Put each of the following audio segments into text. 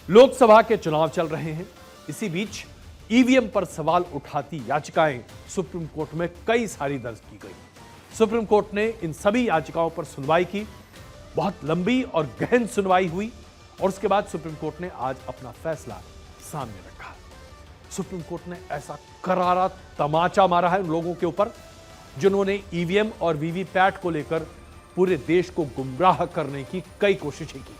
लोकसभा के चुनाव चल रहे हैं। इसी बीच ईवीएम पर सवाल उठाती याचिकाएं सुप्रीम कोर्ट में कई सारी दर्ज की गई। सुप्रीम कोर्ट ने इन सभी याचिकाओं पर सुनवाई की। बहुत लंबी और गहन सुनवाई हुई और उसके बाद सुप्रीम कोर्ट ने आज अपना फैसला सामने रखा। सुप्रीम कोर्ट ने ऐसा करारा तमाचा मारा है उन लोगों के ऊपर जिन्होंने ईवीएम और वीवीपैट को लेकर पूरे देश को गुमराह करने की कई कोशिशें की।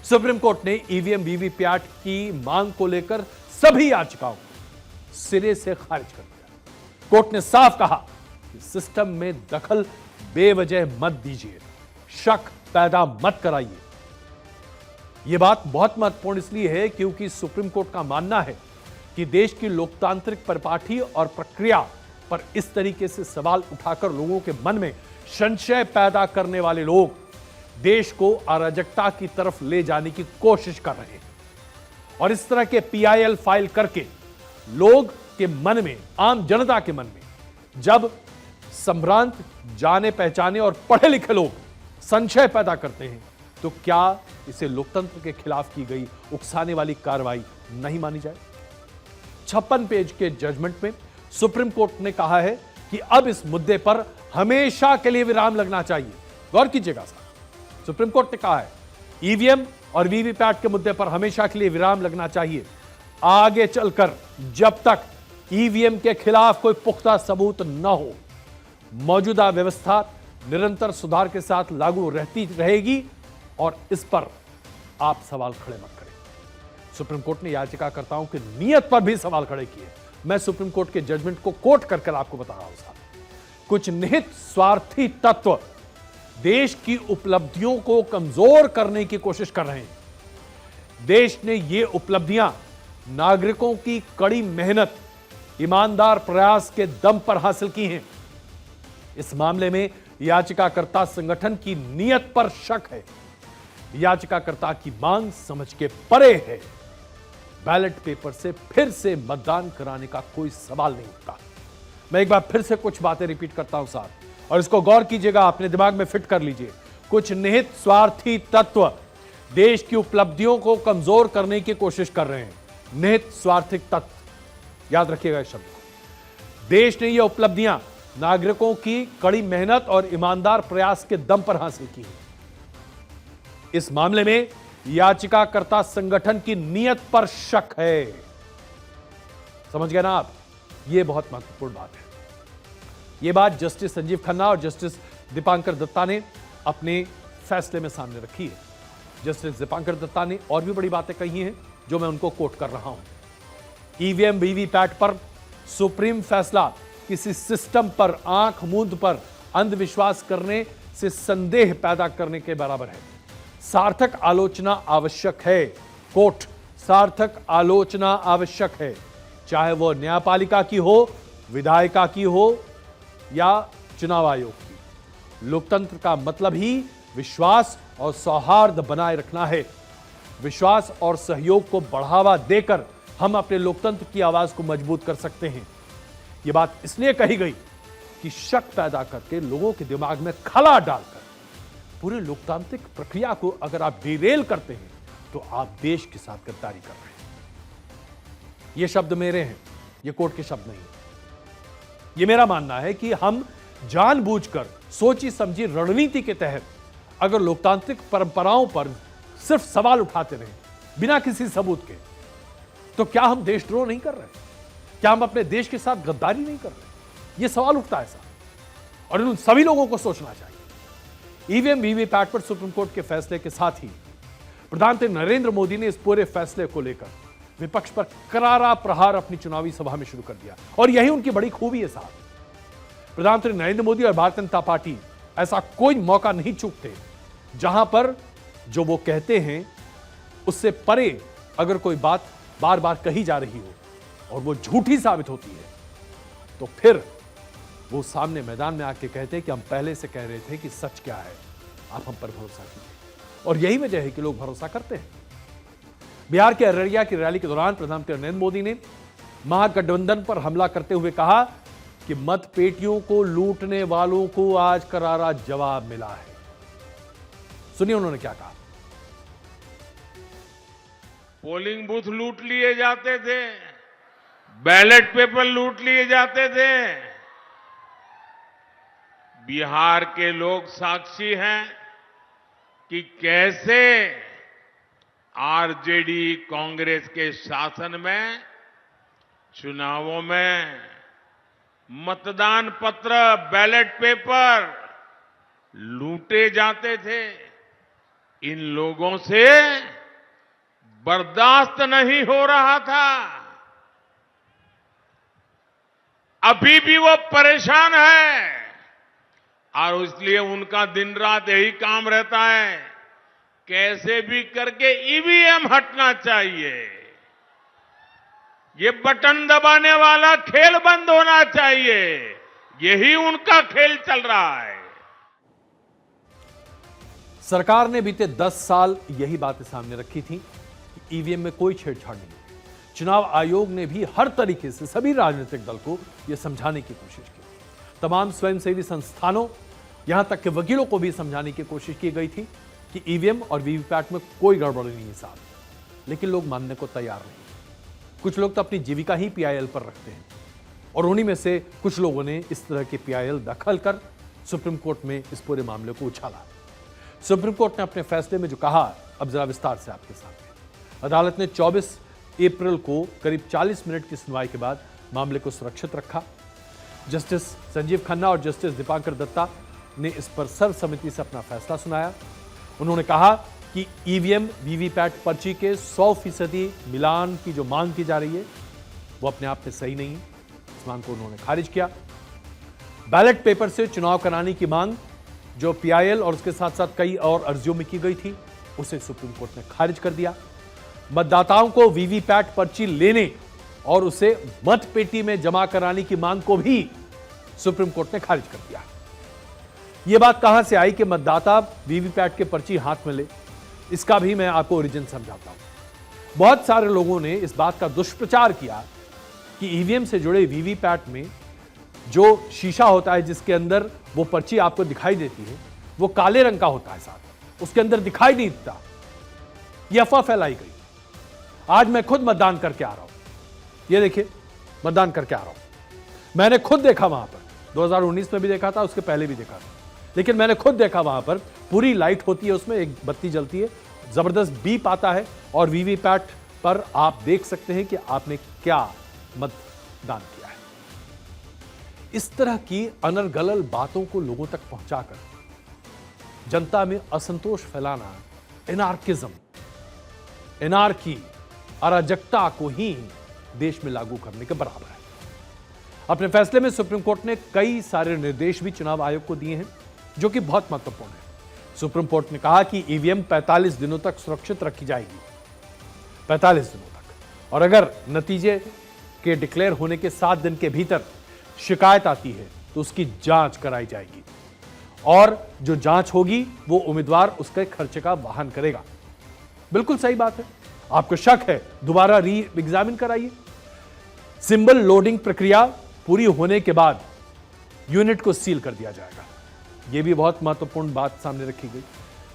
सुप्रीम कोर्ट ने ईवीएम वीवीपैट की मांग को लेकर सभी याचिकाओं को सिरे से खारिज कर दिया। कोर्ट ने साफ कहा कि सिस्टम में दखल बेवजह मत दीजिए, शक पैदा मत कराइए। यह बात बहुत महत्वपूर्ण इसलिए है क्योंकि सुप्रीम कोर्ट का मानना है कि देश की लोकतांत्रिक परिपाटी और प्रक्रिया पर इस तरीके से सवाल उठाकर लोगों के मन में संशय पैदा करने वाले लोग देश को अराजकता की तरफ ले जाने की कोशिश कर रहे हैं। और इस तरह के पीआईएल फाइल करके लोग के मन में, आम जनता के मन में जब संभ्रांत, जाने पहचाने और पढ़े लिखे लोग संशय पैदा करते हैं तो क्या इसे लोकतंत्र के खिलाफ की गई उकसाने वाली कार्रवाई नहीं मानी जाए? 56 पेज के जजमेंट में सुप्रीम कोर्ट ने कहा है कि अब इस मुद्दे पर हमेशा के लिए विराम लगना चाहिए। गौर कीजिएगा साहब, सुप्रीम कोर्ट ने कहा है ईवीएम और वीवीपैट के मुद्दे पर हमेशा के लिए विराम लगना चाहिए। आगे चलकर जब तक ईवीएम के खिलाफ कोई पुख्ता सबूत न हो, मौजूदा व्यवस्था निरंतर सुधार के साथ लागू रहती रहेगी और इस पर आप सवाल खड़े मत करें। सुप्रीम कोर्ट ने याचिकाकर्ताओं की नीयत पर भी सवाल खड़े किए। मैं सुप्रीम कोर्ट के जजमेंट को कोट कर आपको बता रहा हूं साहब। कुछ निहित स्वार्थी तत्व देश की उपलब्धियों को कमजोर करने की कोशिश कर रहे हैं। देश ने ये उपलब्धियां नागरिकों की कड़ी मेहनत, ईमानदार प्रयास के दम पर हासिल की हैं। इस मामले में याचिकाकर्ता संगठन की नीयत पर शक है। याचिकाकर्ता की मांग समझ के परे है। बैलेट पेपर से फिर से मतदान कराने का कोई सवाल नहीं उठता। मैं एक बार फिर से कुछ बातें रिपीट करता हूं साहब, और इसको गौर कीजिएगा, अपने दिमाग में फिट कर लीजिए। कुछ निहित स्वार्थी तत्व देश की उपलब्धियों को कमजोर करने की कोशिश कर रहे हैं। निहित स्वार्थिक तत्व, याद रखिएगा इस शब्द को। देश ने यह उपलब्धियां नागरिकों की कड़ी मेहनत और ईमानदार प्रयास के दम पर हासिल की है। इस मामले में याचिकाकर्ता संगठन की नीयत पर शक है। समझ गए ना आप? यह बहुत महत्वपूर्ण बात है। यह बात जस्टिस संजीव खन्ना और जस्टिस दीपांकर दत्ता ने अपने फैसले में सामने रखी है। जस्टिस दीपांकर दत्ता ने और भी बड़ी बातें कही हैं जो मैं उनको कोट कर रहा हूं। ईवीएम वीवीपैट पर सुप्रीम फैसला किसी सिस्टम पर आंख मूंद पर अंधविश्वास करने से संदेह पैदा करने के बराबर है। सार्थक आलोचना आवश्यक है। कोर्ट, सार्थक आलोचना आवश्यक है, चाहे वह न्यायपालिका की हो, विधायिका की हो या चुनाव आयोग की। लोकतंत्र का मतलब ही विश्वास और सौहार्द बनाए रखना है। विश्वास और सहयोग को बढ़ावा देकर हम अपने लोकतंत्र की आवाज को मजबूत कर सकते हैं। यह बात इसलिए कही गई कि शक पैदा करके लोगों के दिमाग में खला डालकर पूरे लोकतांत्रिक प्रक्रिया को अगर आप डिरेल करते हैं तो आप देश के साथ गद्दारी कर रहे हैं। ये शब्द मेरे हैं, ये कोर्ट के शब्द नहीं। ये मेरा मानना है कि हम जानबूझकर सोची समझी रणनीति के तहत अगर लोकतांत्रिक परंपराओं पर सिर्फ सवाल उठाते रहे बिना किसी सबूत के, तो क्या हम देशद्रोह नहीं कर रहे? क्या हम अपने देश के साथ गद्दारी नहीं कर रहे? यह सवाल उठता है साहब, और उन सभी लोगों को सोचना चाहिए। ईवीएम वीवीपैट पर सुप्रीम कोर्ट के फैसले के साथ ही प्रधानमंत्री नरेंद्र मोदी ने इस पूरे फैसले को लेकर विपक्ष पर करारा प्रहार अपनी चुनावी सभा में शुरू कर दिया, और यही उनकी बड़ी खूबी है साहब। प्रधानमंत्री नरेंद्र मोदी और भारतीय जनता पार्टी ऐसा कोई मौका नहीं चूकते जहां पर जो वो कहते हैं उससे परे अगर कोई बात बार बार कही जा रही हो और वो झूठी साबित होती है तो फिर वो सामने मैदान में आके कहते हैं कि हम पहले से कह रहे थे कि सच क्या है, आप हम पर भरोसा कीजिए। और यही वजह है कि लोग भरोसा करते हैं। बिहार के अररिया की रैली के दौरान प्रधानमंत्री नरेंद्र मोदी ने महागठबंधन पर हमला करते हुए कहा कि मतपेटियों को लूटने वालों को आज करारा जवाब मिला है। सुनिए उन्होंने क्या कहा। पोलिंग बूथ लूट लिए जाते थे, बैलेट पेपर लूट लिए जाते थे। बिहार के लोग साक्षी हैं कि कैसे आरजेडी कांग्रेस के शासन में चुनावों में मतदान पत्र, बैलेट पेपर लूटे जाते थे। इन लोगों से बर्दाश्त नहीं हो रहा था। अभी भी वो परेशान है और इसलिए उनका दिन रात यही काम रहता है, कैसे भी करके ईवीएम हटना चाहिए, ये बटन दबाने वाला खेल बंद होना चाहिए। यही उनका खेल चल रहा है। सरकार ने बीते 10 साल यही बातें सामने रखी थी कि ईवीएम में कोई छेड़छाड़ नहीं। चुनाव आयोग ने भी हर तरीके से सभी राजनीतिक दल को यह समझाने की कोशिश की। तमाम स्वयंसेवी संस्थानों, यहां तक कि वकीलों को भी समझाने की कोशिश की गई थी कि ईवीएम और वीवीपैट में कोई गड़बड़ी नहीं है साहब, लेकिन लोग मानने को तैयार नहीं। कुछ लोग तो अपनी जीविका ही पीआईएल पर रखते हैं और उन्हीं में से कुछ लोगों ने इस तरह के पीआईएल दखल कर सुप्रीम कोर्ट में इस पूरे मामले को उछाला। सुप्रीम कोर्ट ने अपने फैसले में जो कहा, अब जरा विस्तार से आपके सामने। अदालत ने 24 अप्रैल को करीब 40 मिनट की सुनवाई के बाद मामले को सुरक्षित रखा। जस्टिस संजीव खन्ना और जस्टिस दीपांकर दत्ता ने इस पर सर्वसम्मति से अपना फैसला सुनाया। उन्होंने कहा कि ईवीएम वीवीपैट पर्ची के 100% मिलान की जो मांग की जा रही है वो अपने आप में सही नहीं है। इस मांग को उन्होंने खारिज किया। बैलेट पेपर से चुनाव कराने की मांग जो पीआईएल और उसके साथ साथ कई और अर्जियों में की गई थी, उसे सुप्रीम कोर्ट ने खारिज कर दिया। मतदाताओं को वीवीपैट पर्ची लेने और उसे मत पेटी में जमा कराने की मांग को भी सुप्रीम कोर्ट ने खारिज कर दिया। यह बात कहां से आई कि मतदाता वीवीपैट के पर्ची हाथ में ले, इसका भी मैं आपको ओरिजिन समझाता हूं। बहुत सारे लोगों ने इस बात का दुष्प्रचार किया कि ईवीएम से जुड़े वीवीपैट में जो शीशा होता है जिसके अंदर वो पर्ची आपको दिखाई देती है, वो काले रंग का होता है, साथ उसके अंदर दिखाई नहीं देता। यह अफवाह फैलाई गई। आज मैं खुद मतदान करके आ रहा हूं, ये देखिए मतदान करके आ रहा हूं। मैंने खुद देखा वहां पर, 2019 में भी देखा था, उसके पहले भी देखा था, लेकिन मैंने खुद देखा वहां पर पूरी लाइट होती है, उसमें एक बत्ती जलती है, जबरदस्त बीप आता है और वीवीपैट पर आप देख सकते हैं कि आपने क्या मतदान किया है। इस तरह की अनर्गल बातों को लोगों तक पहुंचाकर जनता में असंतोष फैलाना एनार्किज्म, एनार्की, अराजकता को ही देश में लागू करने के बराबर है। अपने फैसले में सुप्रीम कोर्ट ने कई सारे निर्देश भी चुनाव आयोग को दिए हैं जो कि बहुत महत्वपूर्ण है। सुप्रीम कोर्ट ने कहा कि ईवीएम 45 दिनों तक सुरक्षित रखी जाएगी, 45 दिनों तक, और अगर नतीजे के डिक्लेयर होने के 7 दिन के भीतर शिकायत आती है तो उसकी जांच कराई जाएगी और जो जांच होगी वो उम्मीदवार उसके खर्चे का वहन करेगा। बिल्कुल सही बात है। आपको शक है, दोबारा री एग्जामिन कराइए। सिंबल लोडिंग प्रक्रिया पूरी होने के बाद यूनिट को सील कर दिया जाएगा। यह भी बहुत महत्वपूर्ण बात सामने रखी गई।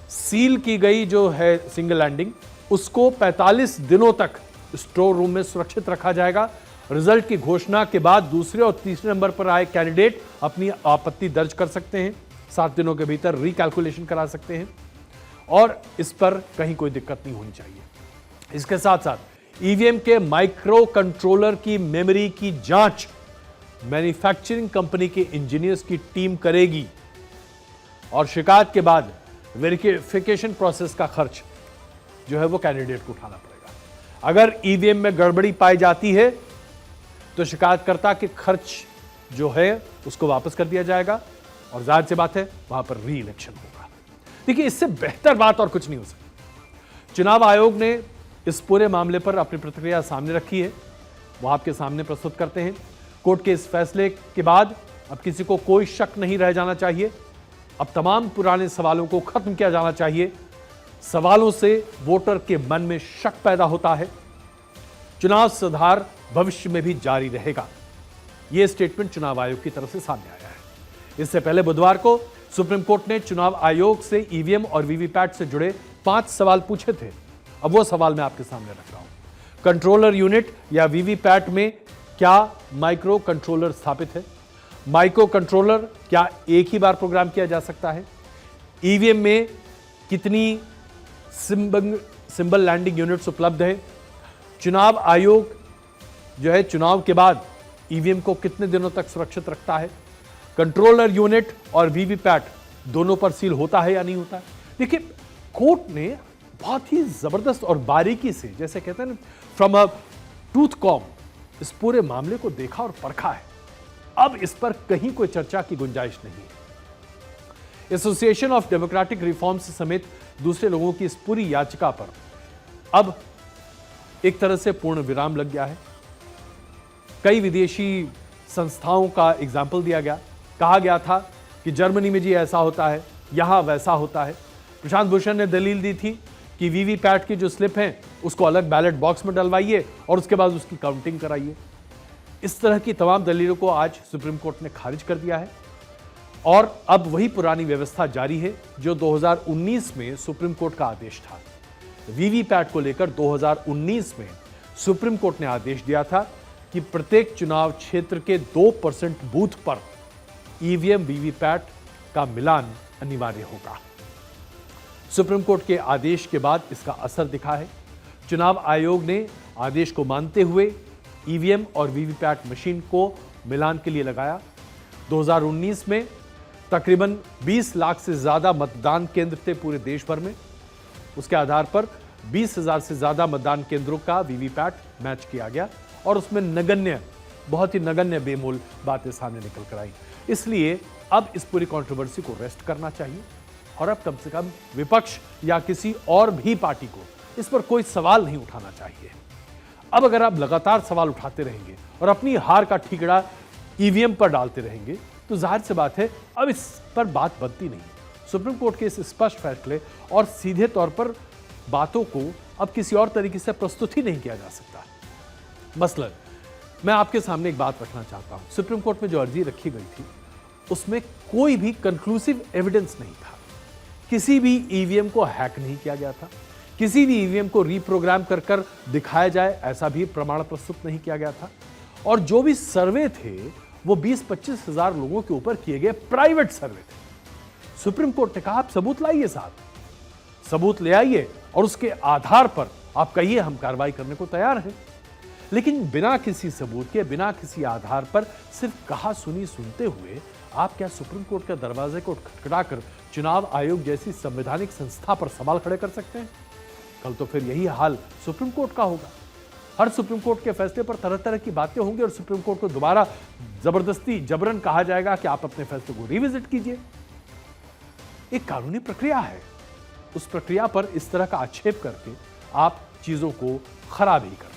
सील की गई जो है सिंगल लैंडिंग, उसको 45 दिनों तक स्टोर रूम में सुरक्षित रखा जाएगा। रिजल्ट की घोषणा के बाद दूसरे और तीसरे नंबर पर आए कैंडिडेट अपनी आपत्ति दर्ज कर सकते हैं, 7 दिनों के भीतर रिकैलकुलेशन करा सकते हैं और इस पर कहीं कोई दिक्कत नहीं होनी चाहिए। इसके साथ साथ ईवीएम के माइक्रो कंट्रोलर की मेमोरी की जांच मैन्युफैक्चरिंग कंपनी के इंजीनियर्स की टीम करेगी और शिकायत के बाद वेरिफिकेशन प्रोसेस का खर्च जो है वो कैंडिडेट को उठाना पड़ेगा। अगर ईवीएम में गड़बड़ी पाई जाती है तो शिकायतकर्ता के खर्च जो है उसको वापस कर दिया जाएगा और जाहिर सी बात है वहां पर री इलेक्शन होगा। देखिए, इससे बेहतर बात और कुछ नहीं हो सकती। चुनाव आयोग ने इस पूरे मामले पर अपनी प्रतिक्रिया सामने रखी है, वो आपके सामने प्रस्तुत करते हैं। कोर्ट के इस फैसले के बाद अब किसी को कोई शक नहीं रह जाना चाहिए। अब तमाम पुराने सवालों को खत्म किया जाना चाहिए। सवालों से वोटर के मन में शक पैदा होता है। चुनाव सुधार भविष्य में भी जारी रहेगा। यह स्टेटमेंट चुनाव आयोग की तरफ से सामने आया है। इससे पहले बुधवार को सुप्रीम कोर्ट ने चुनाव आयोग से ईवीएम और वीवीपैट से जुड़े 5 सवाल पूछे थे। अब वो सवाल मैं आपके सामने रख रहा हूं। कंट्रोलर यूनिट या वीवीपैट में क्या माइक्रो कंट्रोलर स्थापित है? माइक्रो कंट्रोलर क्या एक ही बार प्रोग्राम किया जा सकता है? ईवीएम में कितनी सिंबल लैंडिंग यूनिट्स उपलब्ध है? चुनाव आयोग जो है चुनाव के बाद ईवीएम को कितने दिनों तक सुरक्षित रखता है? कंट्रोलर यूनिट और वीवीपैट दोनों पर सील होता है या नहीं होता है? देखिए, कोर्ट ने बहुत ही जबरदस्त और बारीकी से, जैसे कहते हैं ना, फ्रॉम अ टूथ कॉम, इस पूरे मामले को देखा और परखा है। अब इस पर कहीं कोई चर्चा की गुंजाइश नहीं है। एसोसिएशन ऑफ डेमोक्रेटिक रिफॉर्म्स समेत दूसरे लोगों की इस पूरी याचिका पर अब एक तरह से पूर्ण विराम लग गया है। कई विदेशी संस्थाओं का एग्जाम्पल दिया गया, कहा गया था कि जर्मनी में जी ऐसा होता है, यहां वैसा होता है। प्रशांत भूषण ने दलील दी थी कि वीवीपैट की जो स्लिप है उसको अलग बैलेट बॉक्स में डलवाइए और उसके बाद उसकी काउंटिंग कराइए। इस तरह की तमाम दलीलों को आज सुप्रीम कोर्ट ने खारिज कर दिया है और अब वही पुरानी व्यवस्था जारी है जो 2019 में सुप्रीम कोर्ट का आदेश था। वीवीपैट को लेकर 2019 में सुप्रीम कोर्ट ने आदेश दिया था कि प्रत्येक चुनाव क्षेत्र के 2% बूथ पर ईवीएम वीवीपैट का मिलान अनिवार्य होगा। सुप्रीम कोर्ट के आदेश के बाद इसका असर दिखा है। चुनाव आयोग ने आदेश को मानते हुए ईवीएम और वीवीपैट मशीन को मिलान के लिए लगाया। 2019 में तकरीबन 20 लाख से ज्यादा मतदान केंद्र थे पूरे देश भर में। उसके आधार पर 20,000 से ज्यादा मतदान केंद्रों का वीवीपैट मैच किया गया और उसमें नगण्य, बहुत ही नगण्य बेमोल बातें सामने निकल कर आई। इसलिए अब इस पूरी कंट्रोवर्सी को रेस्ट करना चाहिए और अब कम से कम विपक्ष या किसी और भी पार्टी को इस पर कोई सवाल नहीं उठाना चाहिए। अब अगर आप लगातार सवाल उठाते रहेंगे और अपनी हार का ठीकरा ईवीएम पर डालते रहेंगे तो जाहिर सी बात है अब इस पर बात बनती नहीं। सुप्रीम कोर्ट के इस स्पष्ट फैसले और सीधे तौर पर बातों को अब किसी और तरीके से प्रस्तुत ही नहीं किया जा सकता। मसलन मैं आपके सामने एक बात रखना चाहता हूं। सुप्रीम कोर्ट में जो अर्जी रखी गई थी उसमें कोई भी कंक्लूसिव एविडेंस नहीं था। किसी भी ईवीएम को हैक नहीं किया गया था, किसी भी ईवीएम को रीप्रोग्राम कर दिखाया जाए ऐसा भी प्रमाण प्रस्तुत नहीं किया गया था। और जो भी सर्वे थे वो 20-25 हजार लोगों के ऊपर किए गए प्राइवेट सर्वे थे। सुप्रीम कोर्ट ने कहा आप सबूत लाइए साहब, सबूत ले आइए और उसके आधार पर आप कहिए हम कार्रवाई करने को तैयार हैं। लेकिन बिना किसी सबूत के, बिना किसी आधार पर सिर्फ कहा सुनी सुनते हुए आप क्या सुप्रीम कोर्ट के दरवाजे को खटखटाकर चुनाव आयोग जैसी संवैधानिक संस्था पर सवाल खड़े कर सकते हैं? कल तो फिर यही हाल सुप्रीम कोर्ट का होगा। हर सुप्रीम कोर्ट के फैसले पर तरह तरह की बातें होंगी और सुप्रीम कोर्ट को दोबारा जबरदस्ती जबरन कहा जाएगा कि आप अपने फैसले को रिविजिट कीजिए। एक कानूनी प्रक्रिया है, उस प्रक्रिया पर इस तरह का आक्षेप करके आप चीजों को खराब ही कर